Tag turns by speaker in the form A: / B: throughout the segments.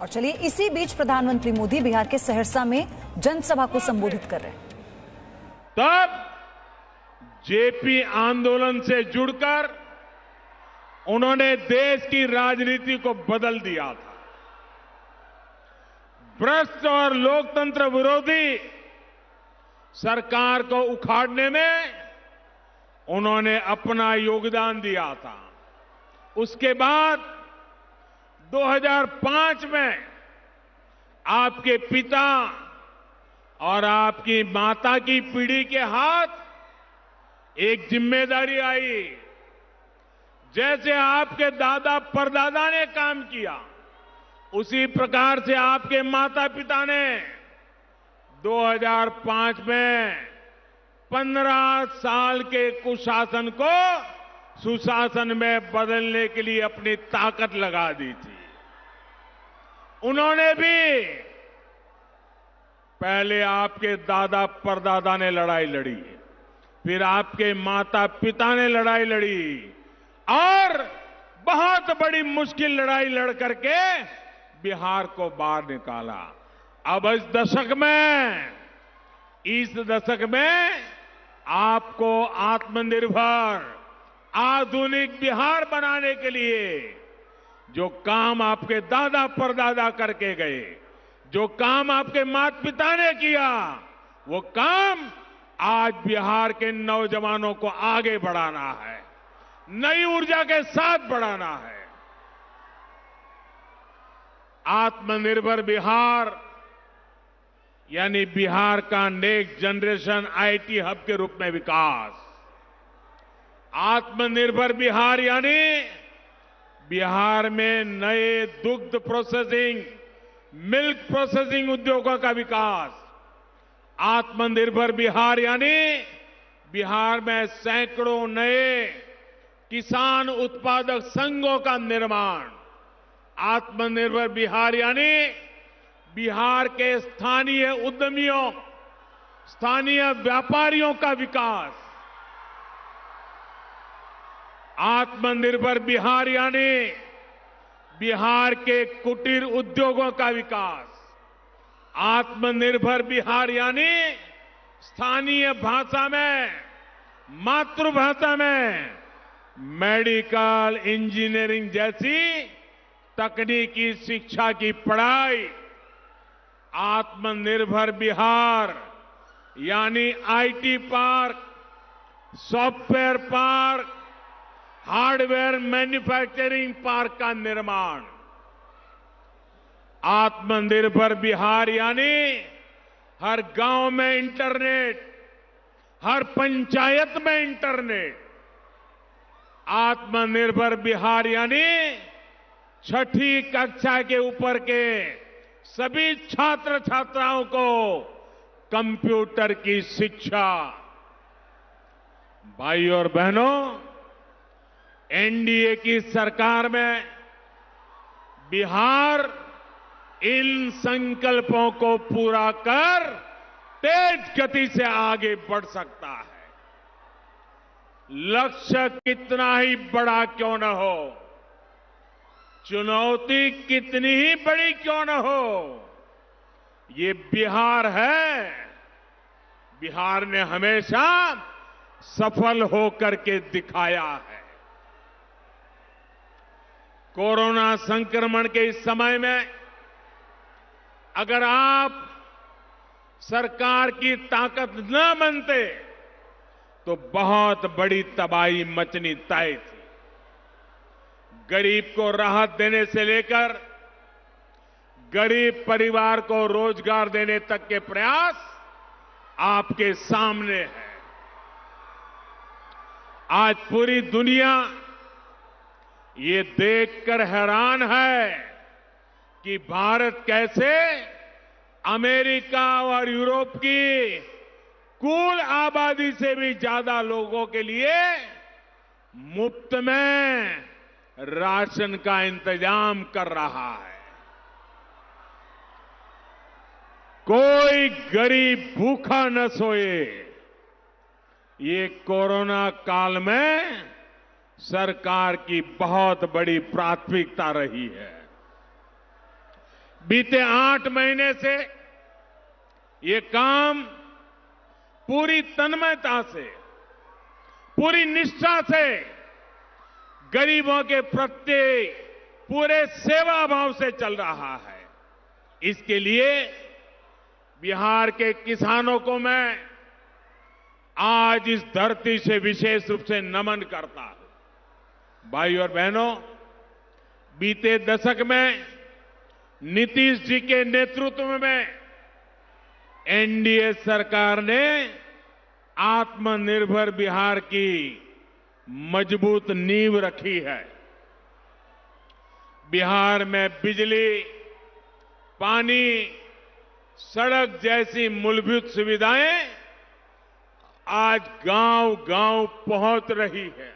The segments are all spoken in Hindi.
A: और चलिए इसी बीच प्रधानमंत्री मोदी बिहार के सहरसा में जनसभा को संबोधित कर रहे हैं।
B: तब जेपी आंदोलन से जुड़कर उन्होंने देश की राजनीति को बदल दिया था। भ्रष्ट और लोकतंत्र विरोधी सरकार को उखाड़ने में उन्होंने अपना योगदान दिया था। उसके बाद 2005 में आपके पिता और आपकी माता की पीढ़ी के हाथ एक जिम्मेदारी आई। जैसे आपके दादा परदादा ने काम किया, उसी प्रकार से आपके माता पिता ने 2005 में 15 साल के कुशासन को सुशासन में बदलने के लिए अपनी ताकत लगा दी थी। उन्होंने भी पहले आपके दादा परदादा ने लड़ाई लड़ी, फिर आपके माता पिता ने लड़ाई लड़ी और बहुत बड़ी मुश्किल लड़ाई लड़ करके बिहार को बाहर निकाला। अब इस दशक में आपको आत्मनिर्भर आधुनिक बिहार बनाने के लिए जो काम आपके दादा परदादा करके गए, जो काम आपके माता पिता ने किया, वो काम आज बिहार के नौजवानों को आगे बढ़ाना है, नई ऊर्जा के साथ बढ़ाना है। आत्मनिर्भर बिहार यानी बिहार का नेक्स्ट जनरेशन आईटी हब के रूप में विकास। आत्मनिर्भर बिहार यानी बिहार में नए दुग्ध प्रोसेसिंग, मिल्क प्रोसेसिंग उद्योगों का विकास। आत्मनिर्भर बिहार यानी बिहार में सैकड़ों नए किसान उत्पादक संघों का निर्माण। आत्मनिर्भर बिहार यानी बिहार के स्थानीय उद्यमियों, स्थानीय व्यापारियों का विकास। आत्मनिर्भर बिहार यानी बिहार के कुटीर उद्योगों का विकास। आत्मनिर्भर बिहार यानी स्थानीय भाषा में, मातृभाषा में मेडिकल इंजीनियरिंग जैसी तकनीकी शिक्षा की पढ़ाई। आत्मनिर्भर बिहार यानी IT park, software park, hardware manufacturing park का निर्माण। आत्मनिर्भर बिहार यानी हर गांव में इंटरनेट, हर पंचायत में इंटरनेट। आत्मनिर्भर बिहार यानी छठी कक्षा के ऊपर के सभी छात्र छात्राओं को कंप्यूटर की शिक्षा। भाइयों और बहनों, एनडीए की सरकार में बिहार इन संकल्पों को पूरा कर तेज गति से आगे बढ़ सकता है। लक्ष्य कितना ही बड़ा क्यों न हो, चुनौती कितनी ही बड़ी क्यों न हो, ये बिहार है। बिहार ने हमेशा सफल होकर के दिखाया है। कोरोना संक्रमण के इस समय में अगर आप सरकार की ताकत न बनते तो बहुत बड़ी तबाही मचनी तय थी। गरीब को राहत देने से लेकर गरीब परिवार को रोजगार देने तक के प्रयास आपके सामने है। आज पूरी दुनिया ये देखकर हैरान है कि भारत कैसे अमेरिका और यूरोप की कुल आबादी से भी ज्यादा लोगों के लिए मुफ्त में राशन का इंतजाम कर रहा है। कोई गरीब भूखा न सोए, ये कोरोना काल में सरकार की बहुत बड़ी प्राथमिकता रही है। बीते 8 महीने से ये काम पूरी तन्मयता से, पूरी निष्ठा से, गरीबों के प्रति पूरे सेवा भाव से चल रहा है। इसके लिए बिहार के किसानों को मैं आज इस धरती से विशेष रूप से नमन करता हूं। भाई और बहनों, बीते दशक में नीतीश जी के नेतृत्व में एनडीए सरकार ने आत्मनिर्भर बिहार की मजबूत नींव रखी है। बिहार में बिजली, पानी, सड़क जैसी मूलभूत सुविधाएं आज गांव-गांव पहुंच रही है।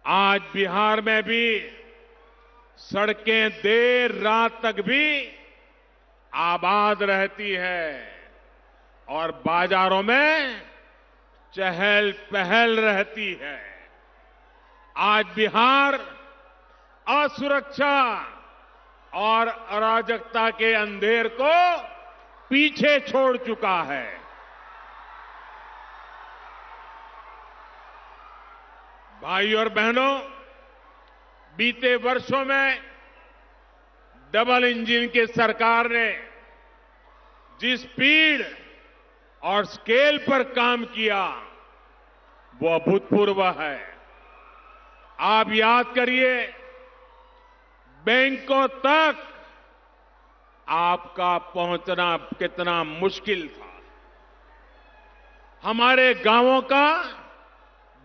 B: आज बिहार में भी सड़कें देर रात तक भी आबाद रहती है और बाजारों में चहल पहल रहती है। आज बिहार असुरक्षा और अराजकता के अंधेर को पीछे छोड़ चुका है। भाई और बहनों, बीते वर्षों में डबल इंजन की सरकार ने जिस स्पीड और स्केल पर काम किया वो अभूतपूर्व है। आप याद करिए, बैंकों तक आपका पहुंचना कितना मुश्किल था। हमारे गांवों का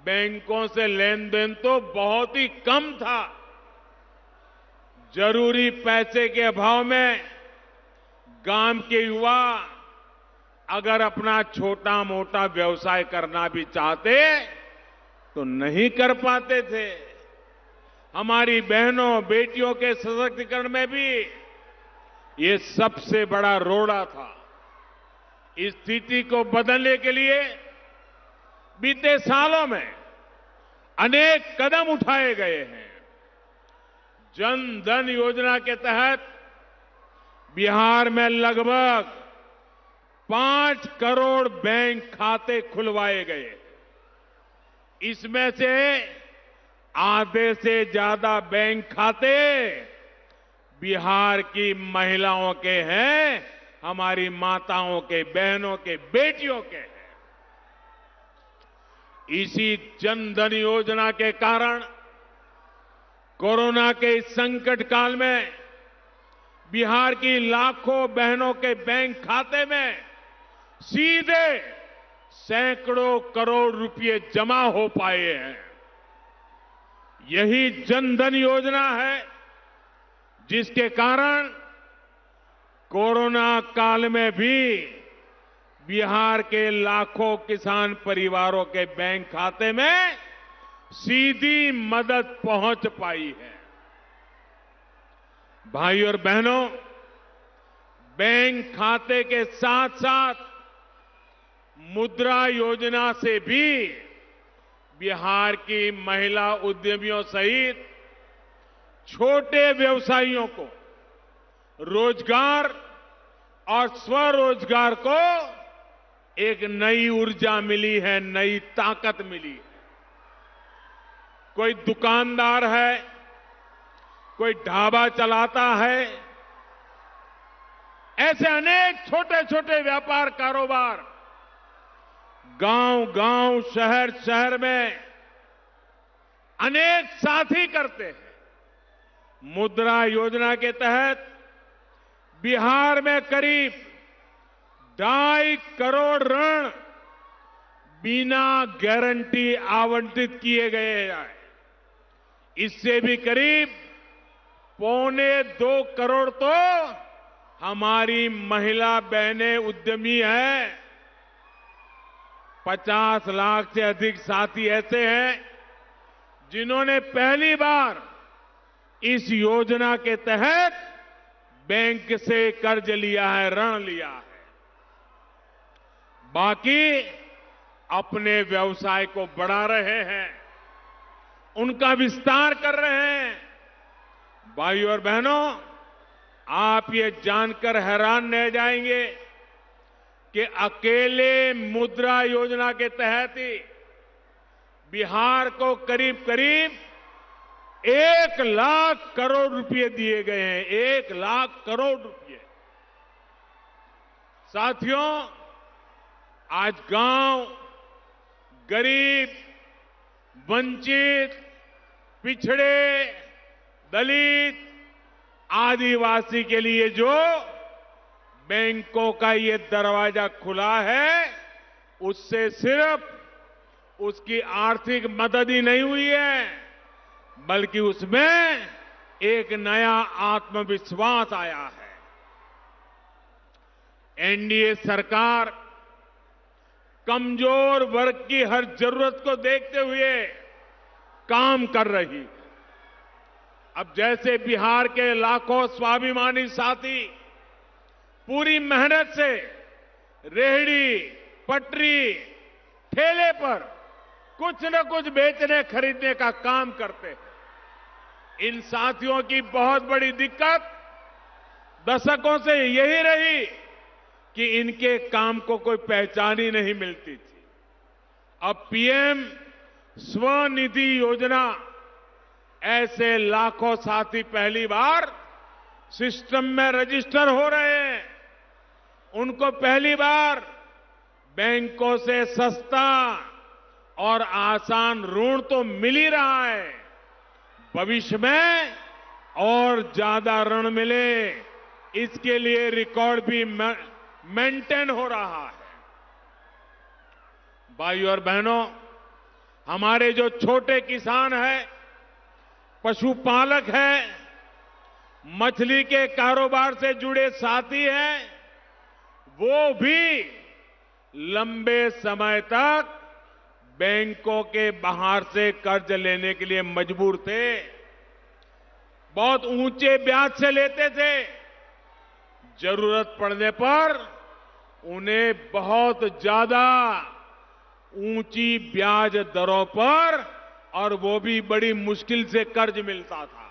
B: बैंकों से लेन देन तो बहुत ही कम था। जरूरी पैसे के अभाव में गांव के युवा अगर अपना छोटा मोटा व्यवसाय करना भी चाहते तो नहीं कर पाते थे। हमारी बहनों बेटियों के सशक्तिकरण में भी ये सबसे बड़ा रोड़ा था। इस स्थिति को बदलने के लिए बीते सालों में अनेक कदम उठाए गए हैं। जन धन योजना के तहत बिहार में लगभग 5 करोड़ बैंक खाते खुलवाए गए। इसमें से आधे से ज्यादा बैंक खाते बिहार की महिलाओं के हैं, हमारी माताओं के, बहनों के, बेटियों के हैं। इसी जन धन योजना के कारण कोरोना के इस संकट काल में बिहार की लाखों बहनों के बैंक खाते में सीधे सैकड़ों करोड़ रुपए जमा हो पाए हैं। यही जन धन योजना है जिसके कारण कोरोना काल में भी बिहार के लाखों किसान परिवारों के बैंक खाते में सीधी मदद पहुंच पाई है। भाई और बहनों, बैंक खाते के साथ साथ मुद्रा योजना से भी बिहार की महिला उद्यमियों सहित छोटे व्यवसायियों को रोजगार और स्वरोजगार को एक नई ऊर्जा मिली है, नई ताकत मिली है। कोई दुकानदार है, कोई ढाबा चलाता है, ऐसे अनेक छोटे छोटे व्यापार कारोबार गांव-गांव, शहर-शहर में अनेक साथी करते हैं। मुद्रा योजना के तहत बिहार में करीब 2.5 करोड़ ऋण बिना गारंटी आवंटित किए गए हैं। इससे भी करीब 1.25 करोड़ तो हमारी महिला बहनें उद्यमी हैं। 50 लाख से अधिक साथी ऐसे हैं जिन्होंने पहली बार इस योजना के तहत बैंक से कर्ज लिया है, ऋण लिया है। बाकी अपने व्यवसाय को बढ़ा रहे हैं, उनका विस्तार कर रहे हैं। भाइयों और बहनों, आप ये जानकर हैरान रह जाएंगे कि अकेले मुद्रा योजना के तहत ही बिहार को करीब करीब 1,00,000 करोड़ रुपए दिए गए हैं। 1,00,000 करोड़ रुपए। साथियों, आज गांव, गरीब, वंचित, पिछड़े, दलित, आदिवासी के लिए जो बैंकों का ये दरवाजा खुला है, उससे सिर्फ उसकी आर्थिक मदद ही नहीं हुई है, बल्कि उसमें एक नया आत्मविश्वास आया है। एनडीए सरकार कमजोर वर्ग की हर जरूरत को देखते हुए काम कर रही है। अब जैसे बिहार के लाखों स्वाभिमानी साथी पूरी मेहनत से रेहड़ी, पटरी, ठेले पर कुछ न कुछ बेचने खरीदने का काम करते हैं, इन साथियों की बहुत बड़ी दिक्कत दशकों से यही रही कि इनके काम को कोई पहचान ही नहीं मिलती थी। अब पीएम स्वनिधि योजना, ऐसे लाखों साथी पहली बार सिस्टम में रजिस्टर हो रहे हैं। उनको पहली बार बैंकों से सस्ता और आसान ऋण तो मिल ही रहा है, भविष्य में और ज्यादा ऋण मिले, इसके लिए रिकॉर्ड भी मेंटेन हो रहा है। भाइयों और बहनों, हमारे जो छोटे किसान हैं, पशुपालक हैं, मछली के कारोबार से जुड़े साथी हैं, वो भी लंबे समय तक बैंकों के बाहर से कर्ज लेने के लिए मजबूर थे। बहुत ऊंचे ब्याज से लेते थे। जरूरत पड़ने पर उन्हें बहुत ज्यादा ऊंची ब्याज दरों पर, और वो भी बड़ी मुश्किल से कर्ज मिलता था।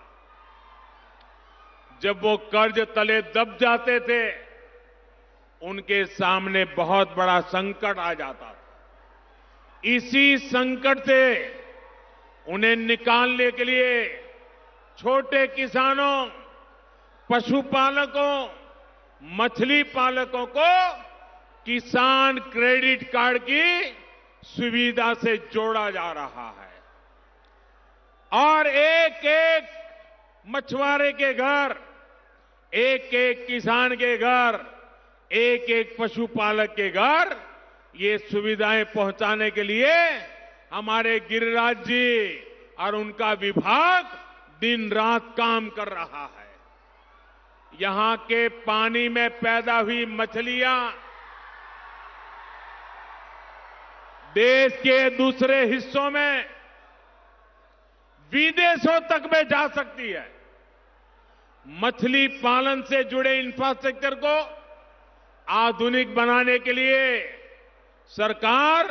B: जब वो कर्ज तले दब जाते थे, उनके सामने बहुत बड़ा संकट आ जाता था। इसी संकट से उन्हें निकालने के लिए छोटे किसानों, पशुपालकों, मछली पालकों को किसान क्रेडिट कार्ड की सुविधा से जोड़ा जा रहा है। और एक एक मछुआरे के घर, एक एक किसान के घर, एक एक पशुपालक के घर ये सुविधाएं पहुंचाने के लिए हमारे गिरिराज जी और उनका विभाग दिन रात काम कर रहा है। यहां के पानी में पैदा हुई मछलियां देश के दूसरे हिस्सों में, विदेशों तक में जा सकती है। मछली पालन से जुड़े इंफ्रास्ट्रक्चर को आधुनिक बनाने के लिए सरकार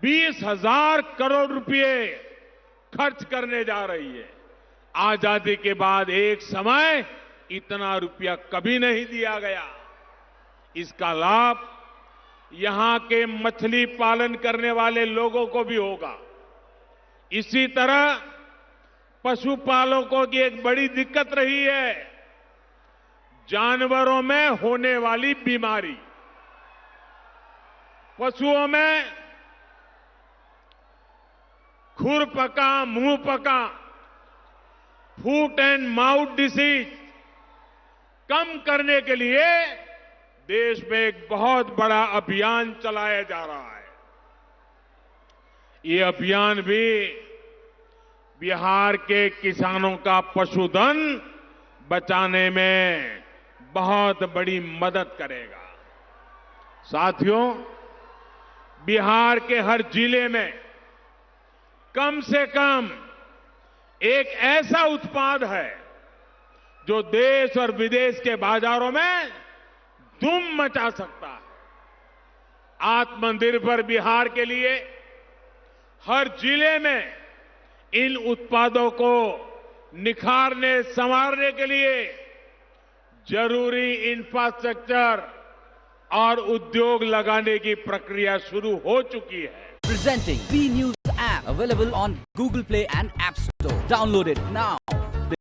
B: 20,000 करोड़ रुपए खर्च करने जा रही है। आजादी के बाद एक समय इतना रुपया कभी नहीं दिया गया। इसका लाभ यहां के मछली पालन करने वाले लोगों को भी होगा। इसी तरह पशुपालकों की एक बड़ी दिक्कत रही है, जानवरों में होने वाली बीमारी। पशुओं में खुरपका, मुंहपका, फूट एंड माउथ डिसीज कम करने के लिए देश में एक बहुत बड़ा अभियान चलाया जा रहा है। ये अभियान भी बिहार के किसानों का पशुधन बचाने में बहुत बड़ी मदद करेगा। साथियों, बिहार के हर जिले में कम से कम एक ऐसा उत्पाद है जो देश और विदेश के बाजारों में धूम मचा सकता है। आत्मनिर्भर बिहार के लिए हर जिले में इन उत्पादों को निखारने, संवारने के लिए जरूरी इंफ्रास्ट्रक्चर और उद्योग लगाने की प्रक्रिया शुरू हो चुकी है।
C: Presenting V News app available on Google Play and App Store. Download it now.